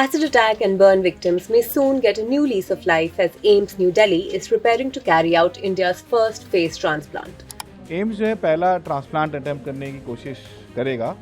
Acid attack and burn victims may soon get a new lease of life as AIIMS New Delhi is preparing to carry out India's first face transplant. AIIMS जो है पहला transplant attempt करने की कोशिश करेगा,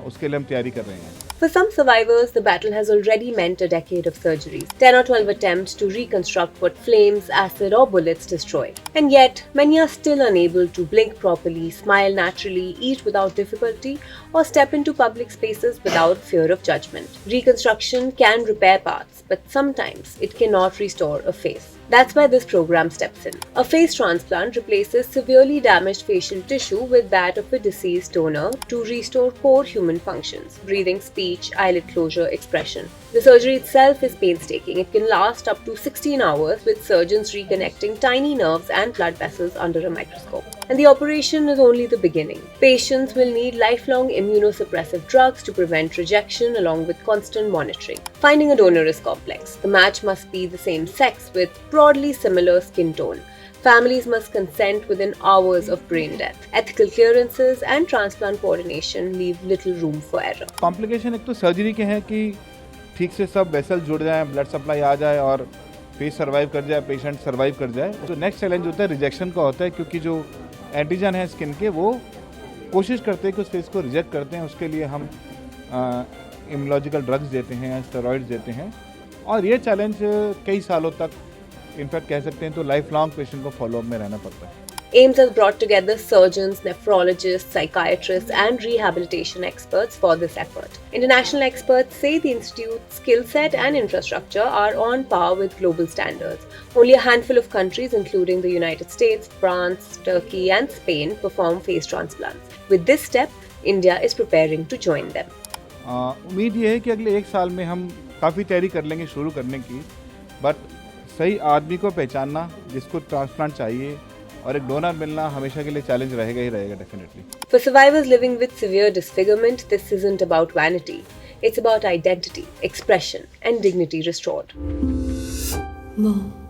उसके लिए हम तैयारी कर रहे हैं। For some survivors, the battle has already meant a decade of surgeries, 10 or 12 attempts to reconstruct what flames, acid, or bullets destroy. And yet, many are still unable to blink properly, smile naturally, eat without difficulty, or step into public spaces without fear of judgment. Reconstruction can repair parts, but sometimes it cannot restore a face. That's why this program steps in. A face transplant replaces severely damaged facial tissue with that of a deceased donor to restore core human functions: breathing, speech, eyelid closure, expression. The surgery itself is painstaking. It can last up to 16 hours with surgeons reconnecting tiny nerves and blood vessels under a microscope. And the operation is only the beginning. Patients will need lifelong immunosuppressive drugs to prevent rejection along with constant monitoring. Finding a donor is complex. The match must be the same sex with broadly similar skin tone. Families must consent within hours of brain death. Ethical clearances and transplant coordination leave little room for error. Complication एक तो surgery के हैं कि ठीक से सब vessel जुड़ जाए, ब्लड सप्लाई आ जाए और फेस सर्वाइव कर जाए, पेशेंट सर्वाइव कर जाए। तो नेक्स्ट चैलेंज होता है रिजेक्शन का होता है, क्योंकि जो एंटीजन है स्किन के वो कोशिश करते हैं कि उस फेस को रिजेक्ट करते हैं। उसके लिए हम इम्यूनोलॉजिकल ड्रग्स देते हैं, स्टेरॉइड्स देते हैं, और ये चैलेंज कई सालों तक, इनफैक्ट कह सकते हैं तो लाइफ लॉन्ग पेशेंट को फॉलोअप में रहना पड़ता है। AIIMS has brought together surgeons, nephrologists, psychiatrists, and rehabilitation experts for this effort. International experts say the institute's skill set and infrastructure are on par with global standards. Only a handful of countries, including the United States, France, Turkey, and Spain, perform face transplants. With this step, India is preparing to join them. उम्मीद ये है कि अगले एक साल में हम काफ़ी तैयारी कर लेंगे शुरू करने की, बट सही आदमी को पहचानना जिसको ट्रांसप्लांट चाहिए और एक डोनर मिलना हमेशा के लिए चैलेंज रहेगा ही रहेगा definitely. For survivors living with severe disfigurement, this isn't about vanity. It's about identity, expression, and dignity restored. More.